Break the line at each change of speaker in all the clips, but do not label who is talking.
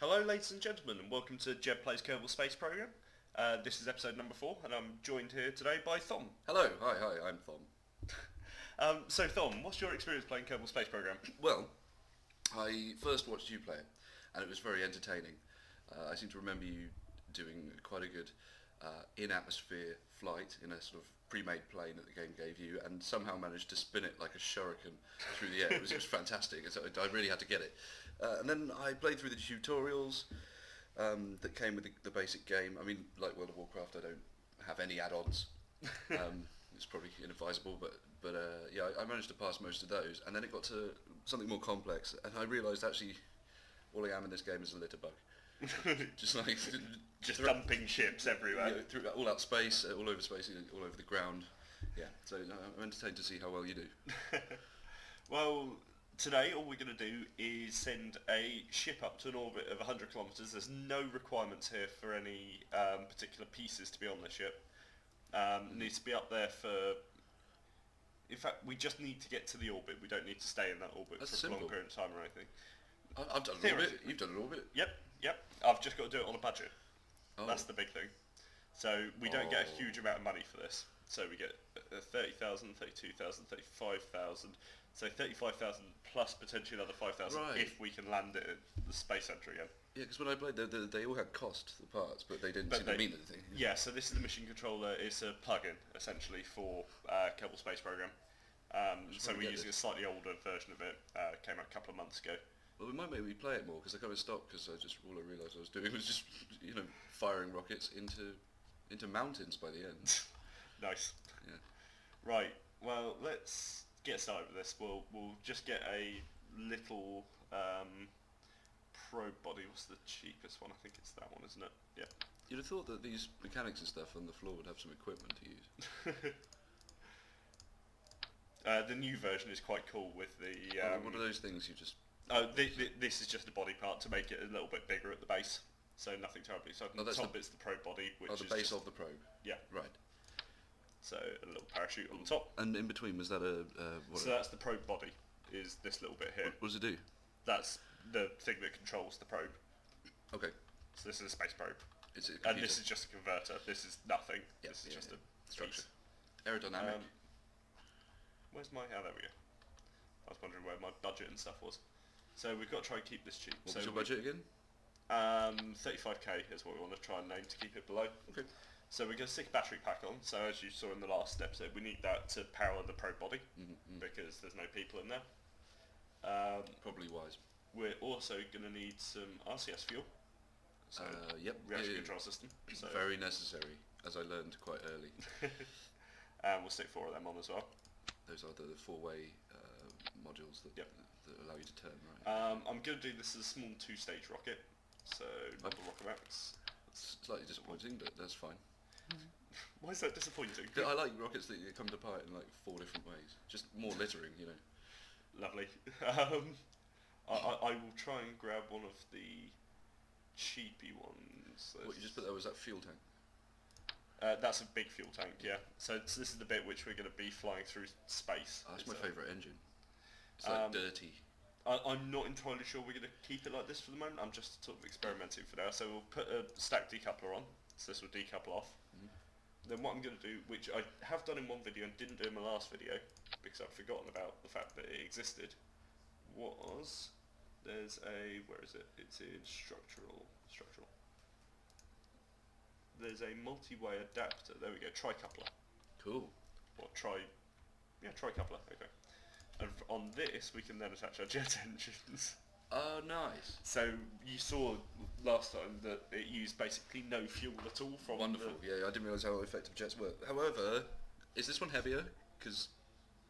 Hello, ladies and gentlemen, and welcome to Jeb Plays Kerbal Space Program. This is episode number 4, and I'm joined here today by Thom.
Hello, hi, I'm Thom.
So, Thom, what's your experience playing Kerbal Space Program?
Well, I first watched you play it, and it was very entertaining. I seem to remember you doing quite a good in-atmosphere flight in a sort of pre-made plane that the game gave you, and somehow managed to spin it like a shuriken through the air. It was fantastic. So I really had to get it. And then I played through the tutorials that came with the basic game. I mean, like World of Warcraft, I don't have any add-ons. It's probably inadvisable, but yeah, I managed to pass most of those. And then it got to something more complex, and I realised actually all I am in this game is a litter bug. Just like
just dumping ships everywhere.
Yeah, all out space, all over space, all over the ground. Yeah, so I'm entertained to see how well you do.
Well, today all we're going to do is send a ship up to an orbit of 100 kilometres. There's no requirements here for any particular pieces to be on the ship. It needs to be up there for... In fact, we just need to get to the orbit. We don't need to stay in that orbit
That's
for
simple.
a long period of time or anything.
I've done an orbit. You've done an orbit.
Yep. I've just got to do it on a budget.
Oh.
That's the big thing. So we don't get a huge amount of money for this. So we get 30,000, 32,000, 35,000. So 35,000 plus potentially another 5,000 if we can land it at the Space Centre again.
Yeah, because when I played, they all had cost, the parts, but they didn't seem to mean anything.
Yeah, so this is the mission controller. It's a plug-in, essentially, for Kerbal Space Program. So we're using a slightly older version of it. Came out a couple of months ago.
Well, we might maybe play it more, because I kind of stopped, because all I realised I was doing was just, firing rockets into mountains by the end.
Nice.
Yeah.
Right, well, let's get started with this. We'll just get a little probe body. What's the cheapest one? I think it's that one, isn't it? Yeah.
You'd have thought that these mechanics and stuff on the floor would have some equipment to use.
The new version is quite cool with the...
what are those things you just...
this is just a body part to make it a little bit bigger at the base. So nothing terribly. So the top bit's the probe body, which is
the base of the probe.
Yeah.
Right.
So a little parachute on the top.
And in between, was that
so that's the probe body, is this little bit here.
What does it do?
That's the thing that controls the probe.
Okay.
So this is a space probe.
And
this is just a converter. This is nothing.
Yep,
this is just a
structure.
piece.
Aerodynamic.
Where's my... Oh, there we go. I was wondering where my budget and stuff was. So we've got to try and keep this cheap.
What was your budget again?
35k is what we want to try and aim to keep it below.
Okay.
So we're going to stick a battery pack on. So as you saw in the last episode, we need that to power the probe body because there's no people in there.
Probably wise.
We're also going to need some RCS fuel. So reaction control system. So
very necessary, as I learned quite early.
And we'll stick 4 of them on as well.
Those are the 4-way modules that allow you to turn, right?
I'm going to do this as a small 2-stage rocket. So not the rocket max.
It's slightly disappointing, but that's fine.
Why is that disappointing?
I like rockets that come apart in like 4 different ways. Just more littering,
Lovely. I will try and grab one of the cheapy ones.
What you just put there was that fuel tank?
That's a big fuel tank, yeah. So this is the bit which we're going to be flying through space.
That's my favourite engine. It's like dirty.
I'm not entirely sure we're going to keep it like this for the moment. I'm just sort of experimenting for now. So we'll put a stack decoupler on. So this will decouple off. Then what I'm going to do, which I have done in one video and didn't do in my last video, because I've forgotten about the fact that it existed, was there's a... Where is it? It's in structural. There's a multi-way adapter. There we go. Tri-coupler.
Cool.
Or tri-coupler. Okay. And on this, we can then attach our jet engines.
Oh, nice.
So you saw last time that it used basically no fuel at all from...
Wonderful. Yeah, I didn't realise how effective jets work. However, is this one heavier? Because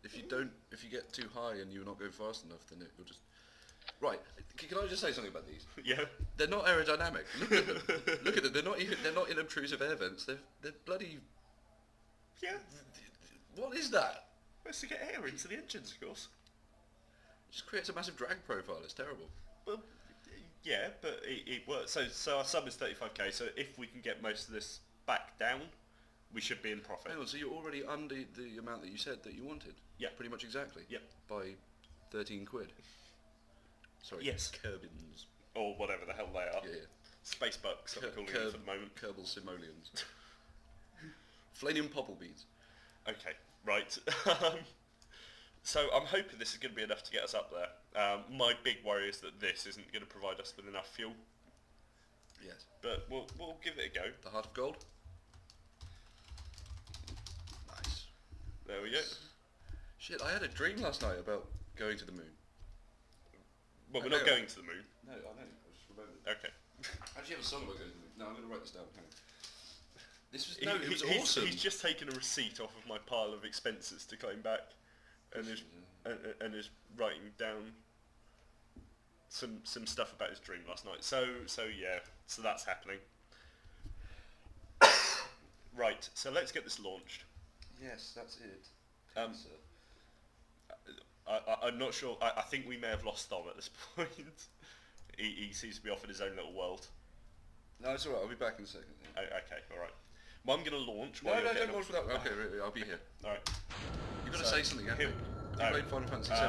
if you get too high and you're not going fast enough, then you'll just... Right. Can I just say something about these?
Yeah.
They're not aerodynamic. Look at them. Look at them. They're not inobtrusive air vents. They're bloody...
Yeah.
What is that?
It's to get air into the engines, of course.
It just creates a massive drag profile. It's terrible.
Well, yeah, but it works. So our sum is 35k. So if we can get most of this back down, we should be in profit.
Hang on, so you're already under the amount that you said that you wanted?
Yeah.
Pretty much exactly?
Yep.
By 13 quid? Sorry.
Yes.
Kerbins.
or whatever the hell they are.
Yeah, yeah.
Space bugs, I'm calling them for the moment.
Kerbal Simoleons. Flanium popple beads.
Okay, right. So I'm hoping this is going to be enough to get us up there. My big worry is that this isn't going to provide us with enough fuel,
Yes.
but we'll give it a go.
The heart of gold. Nice.
There we go.
Shit, I had a dream last night about going to the moon.
Well, we're not going to the moon.
No, I know. I just remembered.
Okay.
I actually have a song about going to the moon. No, I'm going to write this down. Hang on. This was
He-
it was awesome.
He's just taken a receipt off of my pile of expenses to claim back, and is writing down some stuff about his dream last night. So that's happening. Right. So let's get this launched.
Yes, that's it.
Sir. I'm not sure. I think we may have lost Thom at this point. He seems to be off in his own little world.
No, it's alright. I'll be back in a second.
Oh, okay, all right. Well, I'm going to launch.
No,
while you're
don't
getting
launch
off.
without. Okay, really, I'll be here.
All right.
You've got to
So,
say something, haven't
here-
you? Have you played Final Fantasy VII?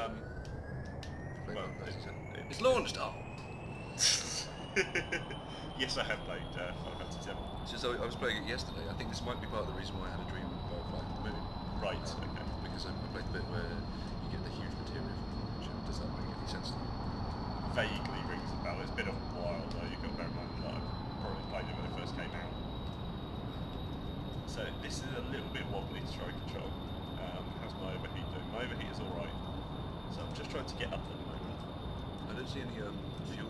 Played
well,
Final Fantasy VII. It's launched! Oh!
Yes, I have played Final Fantasy VII.
It's just I was playing it yesterday. I think this might be part of the reason why I had a dream about flying the moon.
Right. Okay.
Because I played the bit where you get the huge materia from the launch. Does that make any sense to you?
Vaguely rings a bell. It's been a while though. You've got to bear in mind that I probably played it when it first came out. So this is a little bit wobbly to try control. How's my overheat doing? My overheat is all right. So I'm just trying to get up at the moment.
I don't see any fuel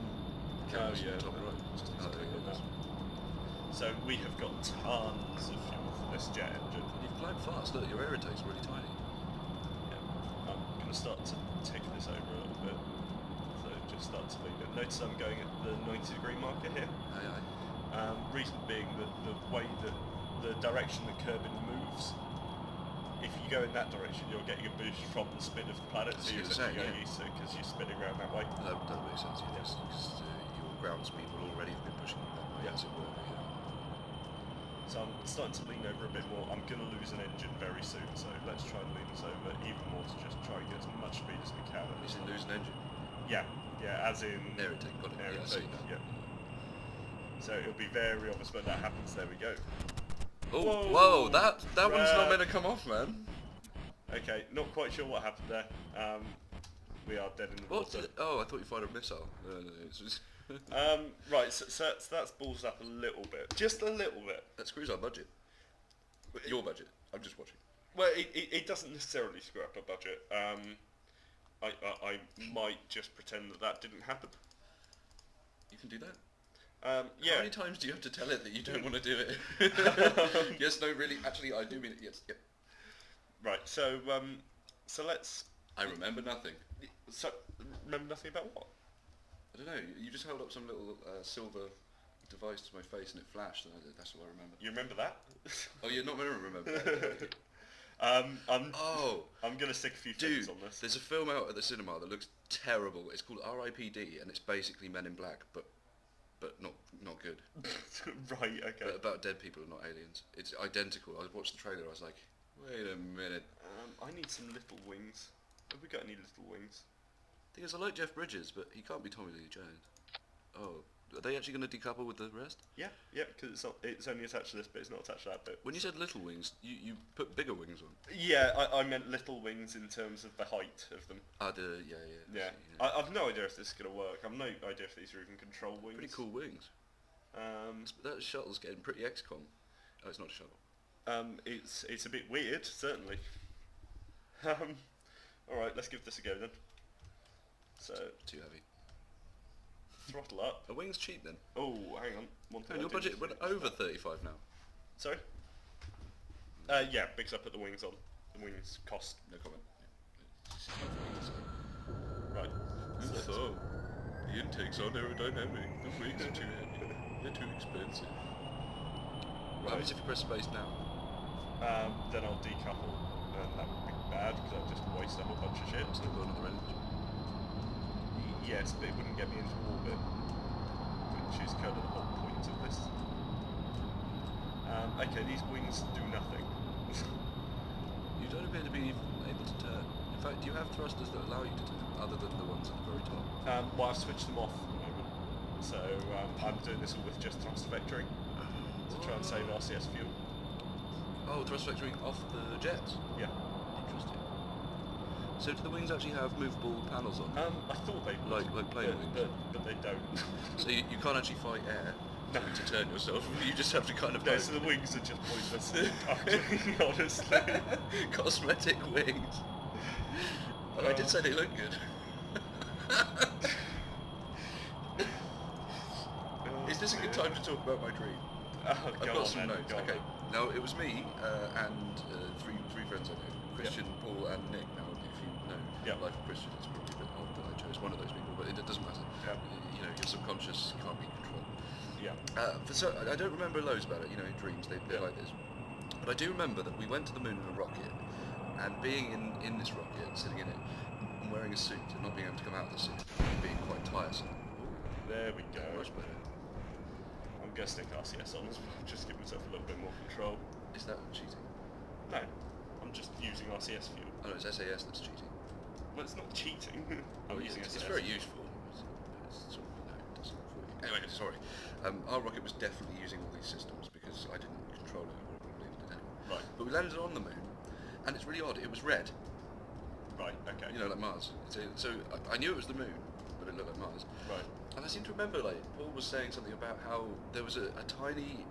cans
yeah,
on the top
no,
right.
just need to
Oh,
click
there
on
it
that.
is.
So we have got tons of fuel for this jet engine.
You've flown fast. Look, your air intake's really tiny.
Yeah. I'm going to start to tick this over a little bit. So just start to lean it. Notice I'm going at the 90-degree marker here.
Aye, aye.
Reason being that the way that the direction that Kerbin moves, if you go in that direction, you're getting a boost from the spin of the planet, so you're essentially going east because you're spinning around that way.
That makes sense. Yes, because your ground speed will already have been pushing you that way,
Yeah.
as it were. Yeah.
So I'm starting to lean over a bit more. I'm going to lose an engine very soon, so let's try and lean us over even more to just try and get as much speed as we can.
Is it lose an engine?
Yeah, as in
Air intake, got it.
air
Yeah, I see
intake,
that.
yeah. So it'll be very obvious when that happens. There we go.
Oh,
Whoa,
whoa! That one's not
Brad.
meant to come off, man.
Okay, not quite sure what happened there. We are dead in the
What?
water.
Oh, I thought you fired a missile. No, it's just
Right, so that's balls up a little bit. Just a little bit.
that screws our budget. Your budget. I'm just watching.
Well, it doesn't necessarily screw up a budget. I might just pretend that didn't happen.
You can do that.
Yeah.
How many times do you have to tell it that you don't want to do it? Yes, no, really. Actually, I do mean it. Yes, yep.
Right, so let's...
I remember nothing.
So, remember nothing about what?
I don't know. You just held up some little silver device to my face and it flashed, and that's what I remember.
You remember that?
Oh, you're not going to remember that.
I'm going to stick a few
Dude,
fingers on this.
there's a film out at the cinema that looks terrible. It's called R.I.P.D. and it's basically Men in Black, but not good.
Right, okay.
But about dead people and not aliens. It's identical. I watched the trailer. I was like, wait a minute.
I need some little wings. Have we got any little wings?
Thing is, I like Jeff Bridges, but he can't be Tommy Lee Jones. Oh, are they actually going to decouple with the rest?
Yeah, because it's only attached to this bit, it's not attached to that bit.
When you said little wings, you put bigger wings on.
Yeah, I meant little wings in terms of the height of them.
Yeah.
I've no idea if this is going to work. I've no idea if these are even control wings.
Pretty cool wings. That shuttle's getting pretty XCOM. Oh, it's not a shuttle.
It's a bit weird, certainly. Alright, let's give this a go then. So,
Too heavy.
throttle up.
Are wings cheap then?
Oh, hang on. One thing
And
I
your
do
budget
need to
went
do is
over
that.
35 now.
Sorry? Yeah, because I put the wings on. The wings cost.
No comment. It's not for me to say.
Right.
So, the intakes aren't aerodynamic. The wings are too heavy. They're too expensive. What happens if you press space now?
Then I'll decouple, and that would be bad because I'd just waste a whole bunch of shit.
Still got another engine.
Yes, but it wouldn't get me into orbit, which is kind of the whole point of this. Okay, these wings do nothing.
You don't appear to be able to turn. In fact, do you have thrusters that allow you to turn, other than the ones at the very top?
Well, I've switched them off at the moment. So I'm doing this all with just thrust vectoring to try and save RCS fuel.
Oh, thrust vectoring off the jets.
Yeah.
Interesting. So do the wings actually have movable panels on?
I thought they would.
Like plane wings.
But they don't.
So you can't actually fight air to turn yourself. You just have to kind of.
No, so the wings are just pointless. Honestly.
Cosmetic wings. But I did say they look good. Is this a good time to talk about my dream?
Oh,
I've got some notes. Okay. Now it was me and three friends I know, Christian, Paul, and Nick. Now, if you know Life of Christian, it's probably a bit odd that I chose one of those people, but it doesn't matter.
Yeah.
You know, your subconscious can't be controlled.
Yeah.
I don't remember loads about it. You know, dreams they're like this. But I do remember that we went to the moon in a rocket, and being in this rocket, sitting in it, and wearing a suit, and not being able to come out of the suit, being quite tiresome.
There we go.
Much better.
I'm going to stick RCS on as well, just give myself a little bit more control.
Is that cheating?
No, I'm just using RCS fuel.
Oh no, it's SAS that's cheating.
Well, it's not cheating. I'm using
it's
SAS.
very useful. It's sort of, no, it does it for you. Anyway, sorry. Our rocket was definitely using all these systems because I didn't control it. I would have believed it anyway.
Right.
But we landed on the moon, and it's really odd. It was red.
Right. Okay.
You know, like Mars. So I knew it was the moon, but it looked like Mars.
Right.
And I seem to remember, like, Paul was saying something about how there was a tiny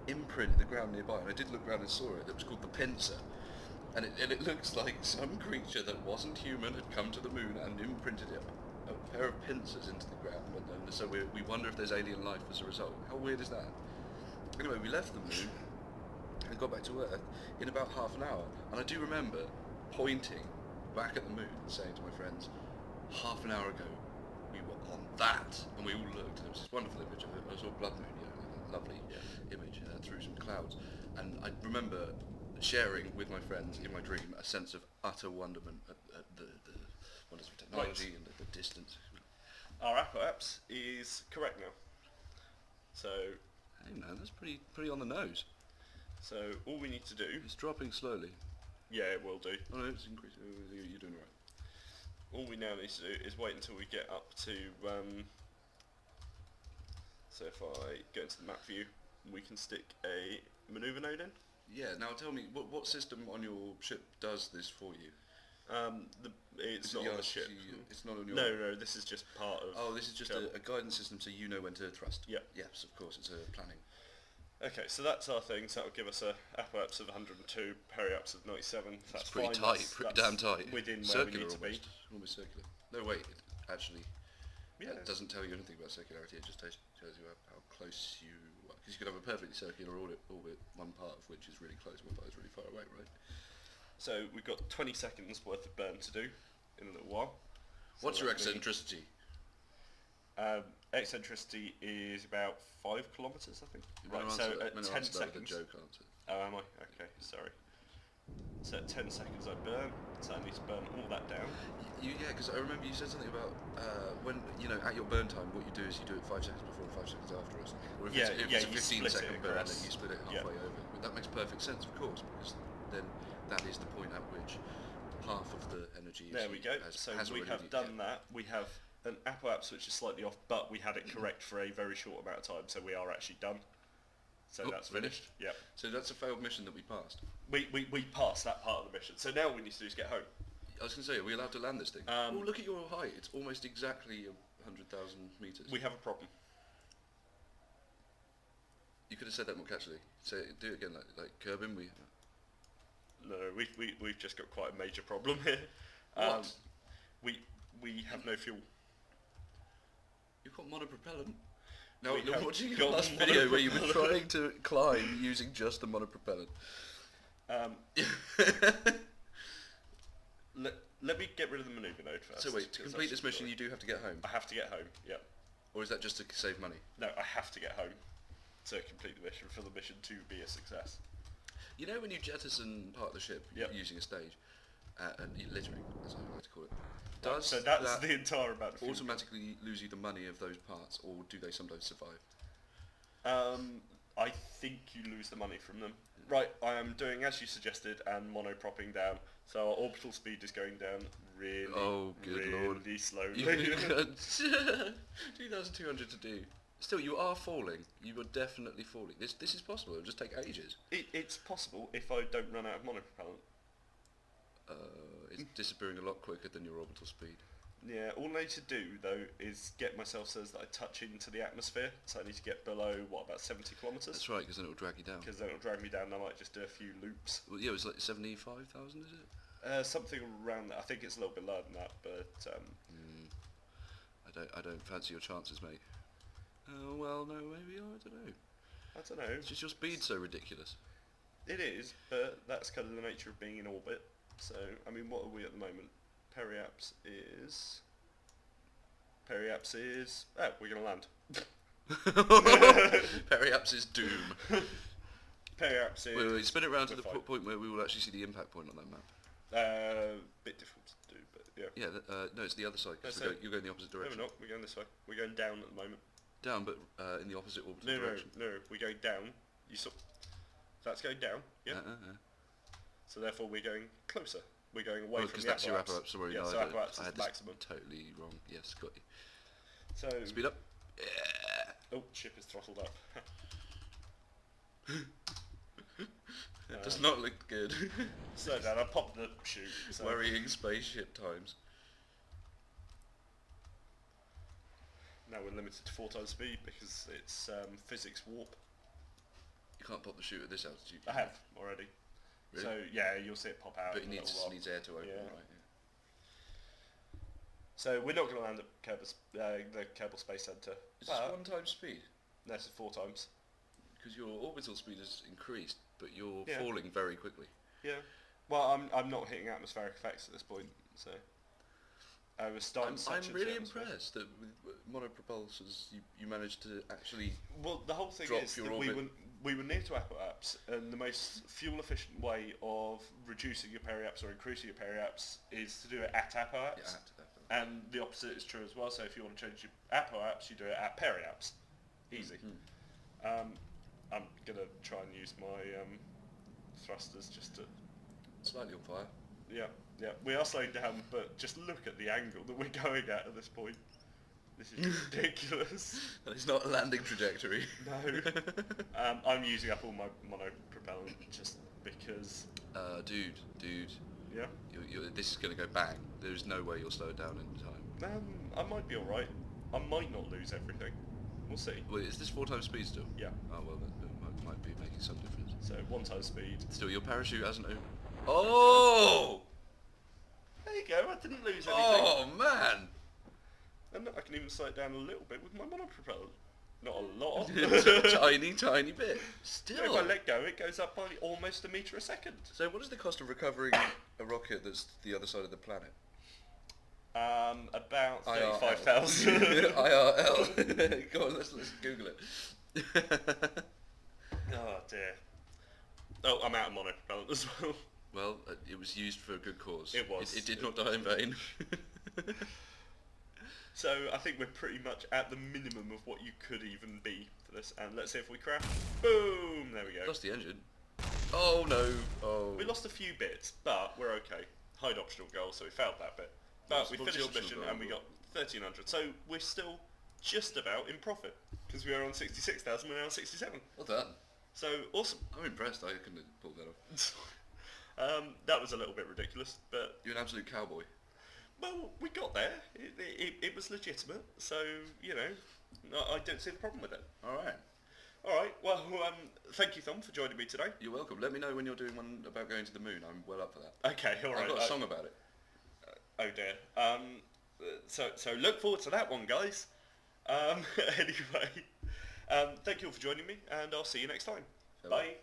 imprint in the ground nearby, and I did look around and saw it, that was called the pincer. And it looks like some creature that wasn't human had come to the moon and imprinted a pair of pincers into the ground, and so we wonder if there's alien life as a result. How weird is that? Anyway, we left the moon and got back to Earth in about half an hour, and I do remember pointing back at the moon and saying to my friends, half an hour ago, we were on that, and we all looked, and it was this wonderful image of it. I saw a blood moon, you know, a lovely image through some clouds, and I remember sharing with my friends in my dream a sense of utter wonderment at the wonders of technology and the distance.
Our apoapse is correct now. So.
Hey man, that's pretty on the nose.
So all we need to do.
It's dropping slowly.
Yeah, it will do.
Oh no, it's increasing. You're doing all right.
All we now need to do is wait until we get up to, so if I go into the map view, we can stick a manoeuvre node in.
Yeah, now tell me, what system on your ship does this for you?
It's not on the ship.
It's not on your...
No, this is just part of...
Oh, this is just a guidance system so you know when to thrust.
Yeah.
Yes, of course, it's a planning.
Okay, so that's our thing, so that will give us a apoapse of 102, periapse of 97. That's
pretty
fine.
tight, pretty damn tight.
Within
circular
where we need to be.
Almost circular. No, wait, it actually it doesn't tell you anything about circularity, it just tells you how close you are. Because you could have a perfectly circular orbit, one part of which is really close, one part is really far away, right?
So we've got 20 seconds worth of burn to do in a little while.
What's your eccentricity?
Eccentricity is about 5 kilometres, I think.
Right,
so at 10 seconds.
With a joke answer.
Oh, am I? Okay, sorry. So at 10 seconds I burn, so I need to burn all that down.
Yeah, because I remember you said something about when, you know, at your burn time, what you do is you do it 5 seconds before and 5 seconds after or something. Or if it's a 15-second burn, then you split it halfway over. But that makes perfect sense, of course, because then that is the point at which half of the energy
there we go. So we have done that. We have an apoapse which is slightly off, but we had it correct for a very short amount of time, so we are actually done. So that's finished. Yeah.
So that's a failed mission that we passed.
We passed that part of the mission. So now what we need to do is get home.
I was going to say, are we allowed to land this thing? Oh, look at your height. It's almost exactly 100,000 metres.
We have a problem.
You could have said that more casually. Do it again, like Kerbin.
No, we've just got quite a major problem here.
What?
We have no fuel.
You've got monopropellant. Now,
We have
watching your
got
last video where you were
monopropellant.
trying to climb using just the monopropellant.
Let me get rid of the manoeuvre node first.
So wait, to complete this mission you do have to get home?
I have to get home, yeah.
Or is that just to save money?
No, I have to get home to complete the mission, for the mission to be a success.
You know when you jettison part of the ship using a stage, and littering, as I like to call it, does
so that's
that
the entire amount of fuel.
automatically lose you the money of those parts, or do they sometimes survive?
I I think you lose the money from them. Right, I am doing as you suggested and monopropping down. So our orbital speed is going down really, really slowly.
You've got 2,200 to do. Still, you are falling. You are definitely falling. This is possible. It'll just take ages.
It's possible if I don't run out of monopropellant.
It's disappearing a lot quicker than your orbital speed.
Yeah, all I need to do though is get myself so that I touch into the atmosphere. So I need to get below about 70 kilometers.
That's right, because then it'll drag you down.
Because then it'll drag me down. And I might just do a few loops.
Well, yeah, it was like 75,000, is it?
Something around that. I think it's a little bit lower than that, but
I don't fancy your chances, mate. Oh well, no, maybe I don't know.
I don't know.
It's just your speed's so ridiculous.
It is, but that's kind of the nature of being in orbit. So I mean, what are we at the moment? Periaps is. Oh, we're gonna land.
Periaps is doom.
Periaps is.
Wait, spin it round to the
fine.
point where we will actually see the impact point on that map.
Bit difficult to do, but yeah.
Yeah, no, it's the other side. Cause you're going the opposite
No,
direction.
we're not. We're going this way. We're going down at the moment.
Down, but in the opposite orbital direction.
No. We're going down. That's going down. Yeah. So therefore, we're going closer. We're going away from
because
the
that's your
apparatus.
apoapsis. Sorry,
Yeah,
no,
so apparatus
I
is
had
the
this
maximum.
totally wrong. Yes, got you.
So
Speed up. Yeah.
oh, ship is throttled up.
It does not look good.
Slow down. I popped the chute. So.
Worrying spaceship times.
Now we're limited to 4 times speed because it's physics warp.
You can't pop the chute at this altitude.
I have already.
Really?
So yeah, you'll see it pop out.
But it
in a
needs
little while.
air to open,
Yeah.
right?
So we're not going to land at the Kerbal Space Center.
Is this 1 time speed?
No, it's 4 times.
Because your orbital speed has increased, but you're
Yeah.
falling very quickly.
Yeah. Well, I'm not hitting atmospheric effects at this point, so I was starting.
I'm really impressed that with monopropulsors you managed to actually.
Well, the whole thing
drop
is
your
that
orbit.
we were near to apoapse, and the most fuel efficient way of reducing your periaps or increasing your periaps is to do it at apoapse. And the opposite is true as well. So if you want to change your apoapse, you do it at periaps. Easy. I'm gonna try and use my thrusters just to.
Slightly on fire.
Yeah. We are slowing down, but just look at the angle that we're going at this point. This is ridiculous.
That is not a landing trajectory.
No. I'm using up all my monopropellant just because.
Dude.
Yeah.
This is going to go bang. There's no way you'll slow it down in time.
I might be alright. I might not lose everything. We'll see.
Wait, is this 4 times speed still?
Yeah.
Oh well, that might be making some difference.
So 1 time speed.
Still, your parachute hasn't opened. Oh!
There you go. I didn't lose anything.
Oh man!
And I can even slow it down a little bit with my monopropellant. Not a lot.
tiny bit. Still.
If I let go, it goes up by almost a metre a second.
So what is the cost of recovering a rocket that's the other side of the planet?
About
IRL.
35,000.
IRL. Go on, let's Google it.
Oh dear. Oh, I'm out of monopropellant as well.
Well, it was used for a good cause.
It was.
It did not die in vain.
So I think we're pretty much at the minimum of what you could even be for this. And let's see if we crash. Boom! There we go.
Lost the engine. Oh no! Oh.
We lost a few bits, but we're okay. Hide optional goal, so we failed that bit. But we
What's
finished
the
the mission
optional
and we
goal?
got 1,300. So we're still just about in profit because we were on 66,000. We're now on 67.
Well done.
So awesome.
I'm impressed. I couldn't have pulled that off.
That was a little bit ridiculous, but
You're an absolute cowboy.
well, we got there. It was legitimate, so you know, I don't see the problem with it.
All right.
All right. Well, thank you, Thom, for joining me today.
You're welcome. Let me know when you're doing one about going to the moon. I'm well up for that.
Okay. All right.
I've got a song about it.
Oh dear. So look forward to that one, guys. Anyway, thank you all for joining me, and I'll see you next time.
Farewell.
Bye.